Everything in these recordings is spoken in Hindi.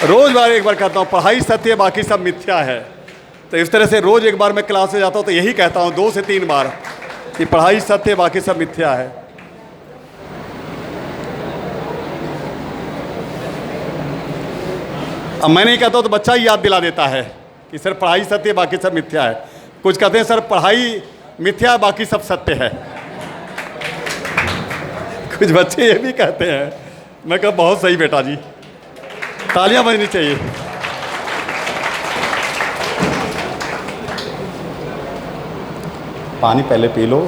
रोज़ बार एक बार कहता हूँ पढ़ाई सत्य है, बाकी सब मिथ्या है। तो इस तरह से रोज़ एक बार मैं क्लास में जाता हूँ तो यही कहता हूँ 2 से 3 बार कि पढ़ाई सत्य है, बाकी सब मिथ्या है। अब मैं नहीं कहता हूँ तो बच्चा ही याद दिला देता है कि सर पढ़ाई सत्य है, बाकी सब मिथ्या है। कुछ कहते हैं सर पढ़ाई मिथ्या है, बाकी सब सत्य है। कुछ बच्चे ये भी कहते हैं। मैं कहा बहुत सही बेटा जी, तालियां बजनी चाहिए। पानी पहले पी लो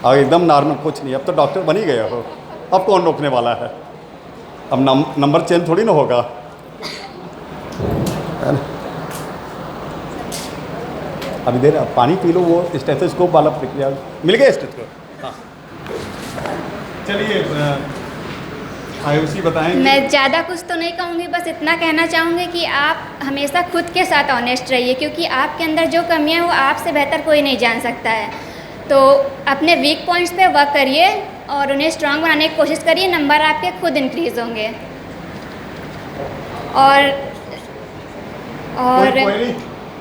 और एकदम नॉर्मल, कुछ नहीं। अब तो डॉक्टर बन ही गए हो, अब कौन रोकने वाला है। अब नंबर चेंज थोड़ी ना होगा, है ना। अभी देर पानी पी लो, वो स्टेथोस्कोप वाला प्रक्रिया मिल गया स्टेथोस्कोप। हाँ चलिए आयुषी बताएंगे। मैं ज़्यादा कुछ तो नहीं कहूँगी, बस इतना कहना चाहूँगी कि आप हमेशा खुद के साथ ऑनेस्ट रहिए, क्योंकि आपके अंदर जो कमियाँ हैं वो आपसे बेहतर कोई नहीं जान सकता है। तो अपने वीक पॉइंट्स पे वर्क करिए और उन्हें स्ट्रांग बनाने की कोशिश करिए, नंबर आपके खुद इंक्रीज़ होंगे। और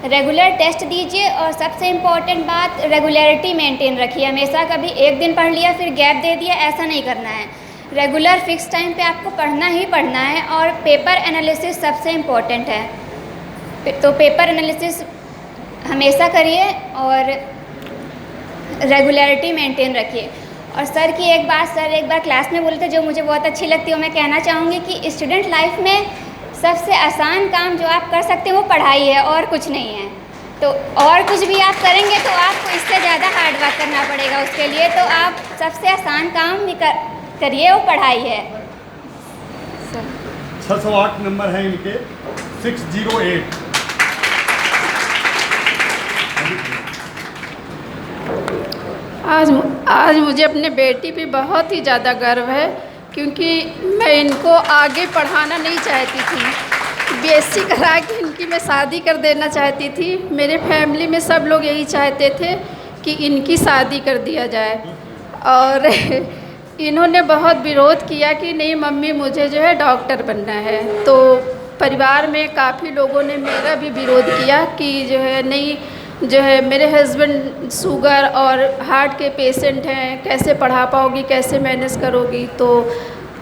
रेगुलर टेस्ट दीजिए, और सबसे इम्पॉर्टेंट बात रेगुलरिटी मेंटेन रखिए। हमेशा कभी एक दिन पढ़ लिया फिर गैप दे दिया, ऐसा नहीं करना है। रेगुलर फिक्स टाइम पे आपको पढ़ना ही पढ़ना है। और पेपर एनालिसिस सबसे इम्पॉर्टेंट है, तो पेपर एनालिसिस हमेशा करिए और रेगुलरिटी मेंटेन रखिए। और सर की एक बात सर एक बार क्लास में बोले थे जो मुझे बहुत अच्छी लगती है, वो मैं कहना चाहूँगी कि स्टूडेंट लाइफ में सबसे आसान काम जो आप कर सकते हैं वो पढ़ाई है और कुछ नहीं है। तो और कुछ भी आप करेंगे तो आपको इससे ज़्यादा हार्ड वर्क करना पड़ेगा उसके लिए। तो आप सबसे आसान काम भी करिए, वो पढ़ाई है। 608 नंबर है इनके, 608। आज मुझे अपने बेटी पे बहुत ही ज़्यादा गर्व है, क्योंकि मैं इनको आगे पढ़ाना नहीं चाहती थी। बीएससी करा के इनकी मैं शादी कर देना चाहती थी। मेरे फैमिली में सब लोग यही चाहते थे कि इनकी शादी कर दिया जाए, और इन्होंने बहुत विरोध किया कि नहीं मम्मी मुझे जो है डॉक्टर बनना है। तो परिवार में काफ़ी लोगों ने मेरा भी विरोध किया कि जो है नहीं, जो है मेरे हस्बैंड शुगर और हार्ट के पेशेंट हैं, कैसे पढ़ा पाओगी, कैसे मैनेज करोगी। तो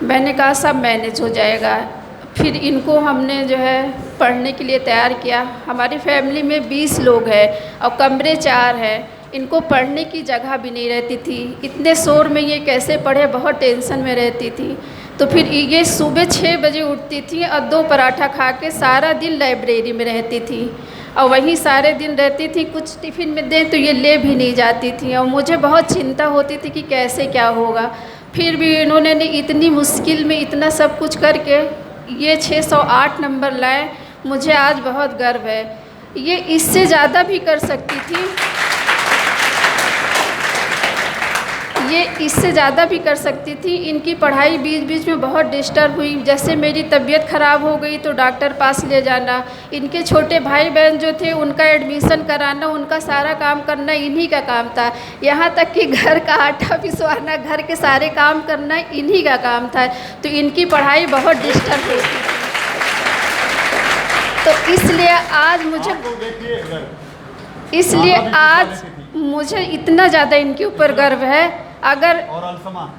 मैंने कहा सब मैनेज हो जाएगा। फिर इनको हमने जो है पढ़ने के लिए तैयार किया। हमारी फैमिली में 20 लोग हैं और कमरे 4 हैं। इनको पढ़ने की जगह भी नहीं रहती थी। इतने शोर में ये कैसे पढ़े, बहुत टेंशन में रहती थी। तो फिर ये सुबह 6 बजे उठती थी और 2 पराठा खा के सारा दिन लाइब्रेरी में रहती थी, और वहीं सारे दिन रहती थी। कुछ टिफ़िन में दें तो ये ले भी नहीं जाती थी, और मुझे बहुत चिंता होती थी कि कैसे क्या होगा। फिर भी इन्होंने इतनी मुश्किल में इतना सब कुछ करके ये 608 नंबर लाए। मुझे आज बहुत गर्व है। ये इससे ज़्यादा भी कर सकती थी, ये इससे ज़्यादा भी कर सकती थी। इनकी पढ़ाई बीच बीच में बहुत डिस्टर्ब हुई। जैसे मेरी तबीयत ख़राब हो गई तो डॉक्टर पास ले जाना, इनके छोटे भाई बहन जो थे उनका एडमिशन कराना, उनका सारा काम करना इन्हीं का काम था। यहाँ तक कि घर का आटा पिसवाना, घर के सारे काम करना इन्हीं का काम था। तो इनकी पढ़ाई बहुत डिस्टर्ब हुई थी। तो इसलिए आज मुझे इतना ज़्यादा इनके ऊपर गर्व है। अगर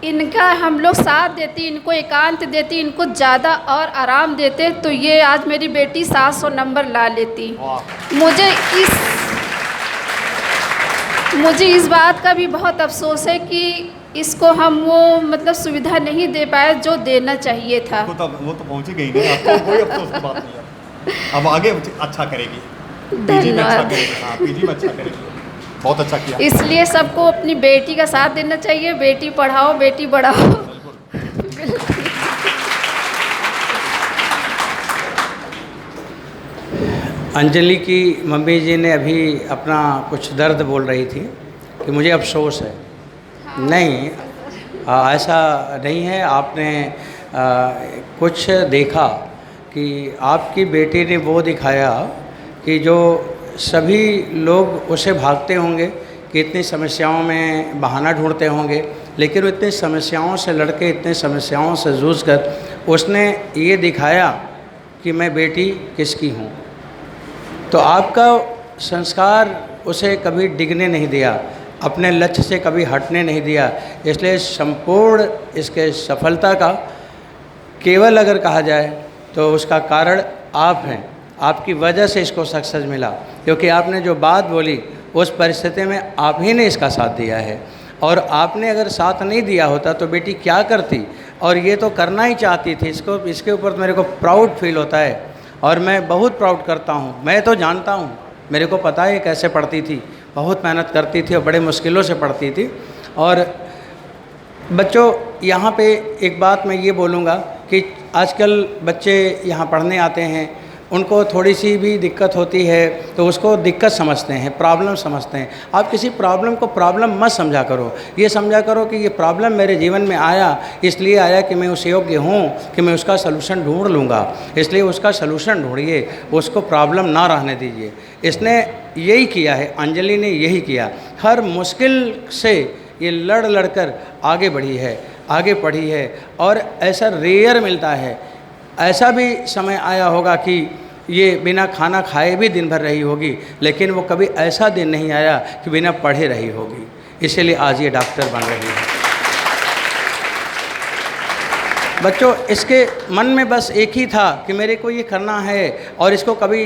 इनका हम लोग साथ देती, इनको एकांत देती, इनको ज़्यादा और आराम देते तो ये आज मेरी बेटी 700 नंबर ला लेती। मुझे इस बात का भी बहुत अफसोस है कि इसको हम वो मतलब सुविधा नहीं दे पाए जो देना चाहिए था। वो तो पहुंची गई ना, आपको कोई अफसोस की बात नहीं है। अब आगे अच्छा करेगी, पीजी में अच्छा करेगी। हाँ, पीजी में अच्छा करेगी, बहुत अच्छा किया। इसलिए सबको अपनी बेटी का साथ देना चाहिए। बेटी पढ़ाओ, बेटी बढ़ाओ। अंजलि की मम्मी जी ने अभी अपना कुछ दर्द बोल रही थी कि मुझे अफसोस है। नहीं, ऐसा नहीं है। आपने कुछ देखा कि आपकी बेटी ने वो दिखाया कि जो सभी लोग उसे भागते होंगे कि इतनी समस्याओं में बहाना ढूंढते होंगे, लेकिन वो इतनी समस्याओं से लड़के, इतनी समस्याओं से जूझ कर उसने ये दिखाया कि मैं बेटी किसकी हूँ। तो आपका संस्कार उसे कभी डिगने नहीं दिया, अपने लक्ष्य से कभी हटने नहीं दिया। इसलिए संपूर्ण इसके सफलता का केवल अगर कहा जाए तो उसका कारण आप हैं। आपकी वजह से इसको सक्सेस मिला, क्योंकि आपने जो बात बोली उस परिस्थिति में आप ही ने इसका साथ दिया है। और आपने अगर साथ नहीं दिया होता तो बेटी क्या करती, और ये तो करना ही चाहती थी। इसके ऊपर मेरे को प्राउड फील होता है और मैं बहुत प्राउड करता हूँ। मैं तो जानता हूँ, मेरे को पता है कैसे पढ़ती थी, बहुत मेहनत करती थी और बड़े मुश्किलों से पढ़ती थी। और बच्चों, यहाँ पे एक बात मैं ये बोलूँगा कि आजकल बच्चे यहाँ पढ़ने आते हैं, उनको थोड़ी सी भी दिक्कत होती है तो उसको दिक्कत समझते हैं, प्रॉब्लम समझते हैं। आप किसी प्रॉब्लम को प्रॉब्लम मत समझा करो, ये समझा करो कि ये प्रॉब्लम मेरे जीवन में आया, इसलिए आया कि मैं उस योग्य हूँ कि मैं उसका सलूशन ढूंढ लूँगा, इसलिए उसका सलूशन ढूंढिए, उसको प्रॉब्लम ना रहने दीजिए। इसने यही किया है, अंजलि ने यही किया। हर मुश्किल से ये लड़ कर आगे बढ़ी है, आगे पढ़ी है। और ऐसा रेयर मिलता है, ऐसा भी समय आया होगा कि ये बिना खाना खाए भी दिन भर रही होगी, लेकिन वो कभी ऐसा दिन नहीं आया कि बिना पढ़े रही होगी। इसीलिए आज ये डॉक्टर बन रही है। बच्चों, इसके मन में बस एक ही था कि मेरे को ये करना है, और इसको कभी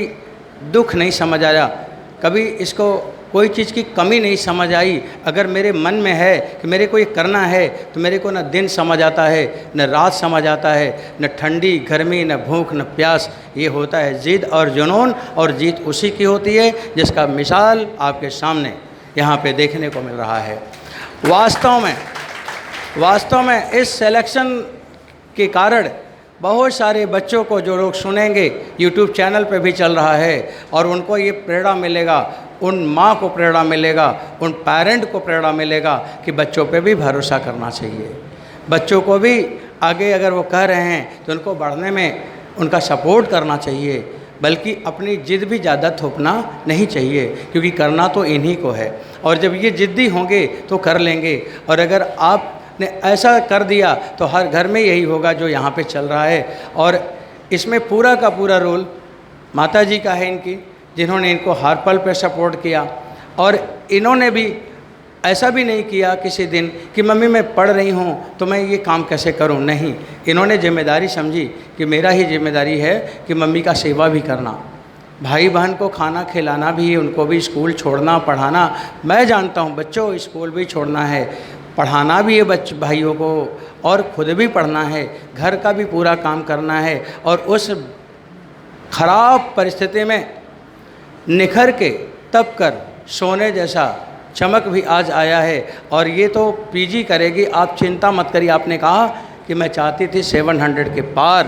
दुख नहीं समझ आया, कभी इसको कोई चीज़ की कमी नहीं समझ आई। अगर मेरे मन में है कि मेरे को ये करना है तो मेरे को न दिन समझ आता है, न रात समझ आता है, न ठंडी गर्मी, न भूख, न प्यास। ये होता है जिद और जुनून, और जीत उसी की होती है जिसका मिसाल आपके सामने यहाँ पे देखने को मिल रहा है। वास्तव में इस सिलेक्शन के कारण बहुत सारे बच्चों को, जो लोग सुनेंगे, यूट्यूब चैनल पे भी चल रहा है, और उनको ये प्रेरणा मिलेगा, उन माँ को प्रेरणा मिलेगा, उन पेरेंट को प्रेरणा मिलेगा कि बच्चों पे भी भरोसा करना चाहिए। बच्चों को भी आगे अगर वो कह रहे हैं तो उनको बढ़ने में उनका सपोर्ट करना चाहिए, बल्कि अपनी जिद भी ज़्यादा थोपना नहीं चाहिए, क्योंकि करना तो इन्हीं को है। और जब ये जिद्दी होंगे तो कर लेंगे। और अगर आपने ऐसा कर दिया तो हर घर में यही होगा जो यहाँ पे चल रहा है। और इसमें पूरा का पूरा रोल माता जी का है इनकी, जिन्होंने इनको हर पल पे सपोर्ट किया। और इन्होंने भी ऐसा भी नहीं किया किसी दिन कि मम्मी मैं पढ़ रही हूँ तो मैं ये काम कैसे करूँ, नहीं। इन्होंने जिम्मेदारी समझी कि मेरा ही जिम्मेदारी है कि मम्मी का सेवा भी करना, भाई बहन को खाना खिलाना भी, उनको भी स्कूल छोड़ना, पढ़ाना। मैं जानता हूँ बच्चों, स्कूल भी छोड़ना है, पढ़ाना भी है भाइयों को, और खुद भी पढ़ना है, घर का भी पूरा काम करना है। और उस खराब परिस्थिति में निखर के तब कर सोने जैसा चमक भी आज आया है। और ये तो पीजी करेगी, आप चिंता मत करिए। आपने कहा कि मैं चाहती थी 700 के पार,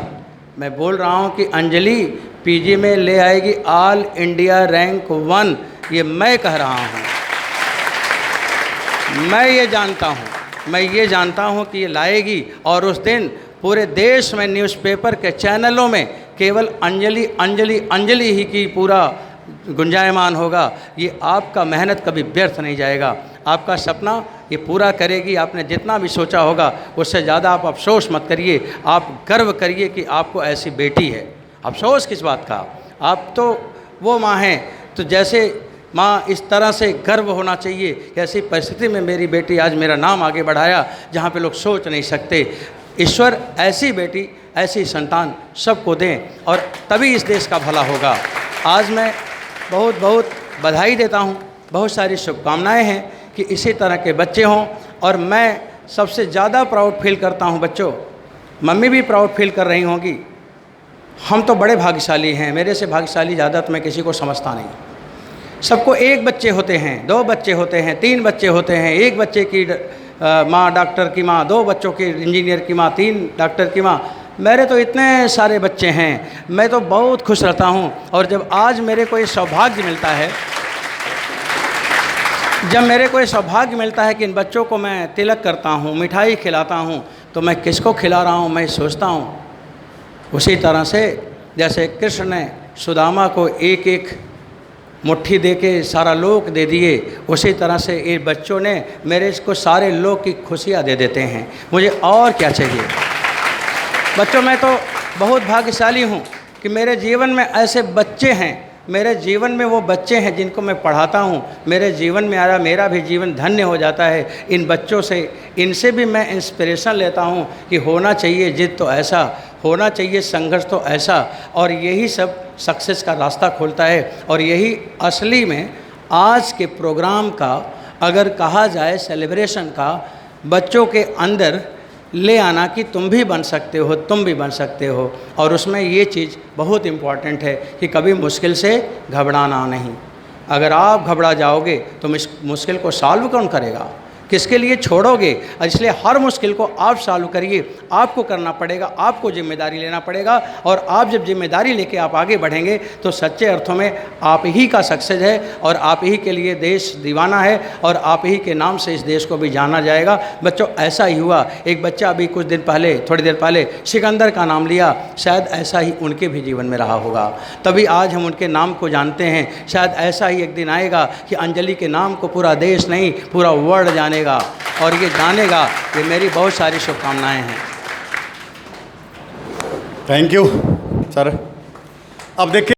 मैं बोल रहा हूँ कि अंजलि पीजी में ले आएगी ऑल इंडिया रैंक 1। ये मैं कह रहा हूँ, मैं ये जानता हूँ कि ये लाएगी। और उस दिन पूरे देश में न्यूज़पेपर के चैनलों में केवल अंजलि अंजलि अंजलि ही की पूरा गुंजायमान होगा। ये आपका मेहनत कभी व्यर्थ नहीं जाएगा, आपका सपना ये पूरा करेगी। आपने जितना भी सोचा होगा उससे ज़्यादा आप अफसोस मत करिए, आप गर्व करिए कि आपको ऐसी बेटी है। अफसोस किस बात का, आप तो वो माँ हैं। तो जैसे माँ इस तरह से गर्व होना चाहिए कि ऐसी परिस्थिति में मेरी बेटी आज मेरा नाम आगे बढ़ाया जहाँ पे लोग सोच नहीं सकते। ईश्वर ऐसी बेटी, ऐसी संतान सबको दें, और तभी इस देश का भला होगा। आज मैं बहुत बहुत बधाई देता हूँ, बहुत सारी शुभकामनाएं हैं कि इसी तरह के बच्चे हों। और मैं सबसे ज़्यादा प्राउड फील करता हूँ बच्चों, मम्मी भी प्राउड फील कर रही होंगी। हम तो बड़े भाग्यशाली हैं, मेरे से भाग्यशाली ज़्यादा तो मैं किसी को समझता नहीं। सबको एक बच्चे होते हैं, 2 बच्चे होते हैं, 3 बच्चे होते हैं। एक बच्चे की माँ डॉक्टर की माँ, 2 बच्चों की इंजीनियर की माँ, 3 डॉक्टर की माँ। मेरे तो इतने सारे बच्चे हैं, मैं तो बहुत खुश रहता हूँ। और जब आज मेरे को ये सौभाग्य मिलता है, कि इन बच्चों को मैं तिलक करता हूँ, मिठाई खिलाता हूँ, तो मैं किसको खिला रहा हूँ मैं सोचता हूँ। उसी तरह से जैसे कृष्ण ने सुदामा को एक एक मुट्ठी दे के सारा लोक दे दिए, उसी तरह से ये बच्चों ने मेरे को सारे लोक की खुशियाँ दे देते हैं। मुझे और क्या चाहिए बच्चों, मैं तो बहुत भाग्यशाली हूँ कि मेरे जीवन में ऐसे बच्चे हैं, मेरे जीवन में वो बच्चे हैं जिनको मैं पढ़ाता हूँ, मेरे जीवन में आया, मेरा भी जीवन धन्य हो जाता है इन बच्चों से। इनसे भी मैं इंस्पिरेशन लेता हूँ कि होना चाहिए जिद तो ऐसा, होना चाहिए संघर्ष तो ऐसा, और यही सब सक्सेस का रास्ता खोलता है। और यही असली में आज के प्रोग्राम का अगर कहा जाए सेलिब्रेशन का, बच्चों के अंदर ले आना कि तुम भी बन सकते हो, तुम भी बन सकते हो। और उसमें ये चीज़ बहुत इम्पॉर्टेंट है कि कभी मुश्किल से घबराना नहीं। अगर आप घबरा जाओगे तो इस मुश्किल को सॉल्व कौन करेगा, किसके लिए छोड़ोगे? इसलिए हर मुश्किल को आप सॉल्व करिए, आपको करना पड़ेगा, आपको जिम्मेदारी लेना पड़ेगा। और आप जब जिम्मेदारी लेके आप आगे बढ़ेंगे तो सच्चे अर्थों में आप ही का सक्सेस है, और आप ही के लिए देश दीवाना है, और आप ही के नाम से इस देश को भी जाना जाएगा। बच्चों, ऐसा ही हुआ। एक बच्चा अभी कुछ दिन पहले, थोड़ी देर पहले सिकंदर का नाम लिया, शायद ऐसा ही उनके भी जीवन में रहा होगा, तभी आज हम उनके नाम को जानते हैं। शायद ऐसा ही एक दिन आएगा कि अंजलि के नाम को पूरा देश नहीं, पूरा वर्ल्ड जानेगा, और ये जानेगा। ये मेरी बहुत सारी शुभकामनाएं हैं। Thank you sir. अब देखिए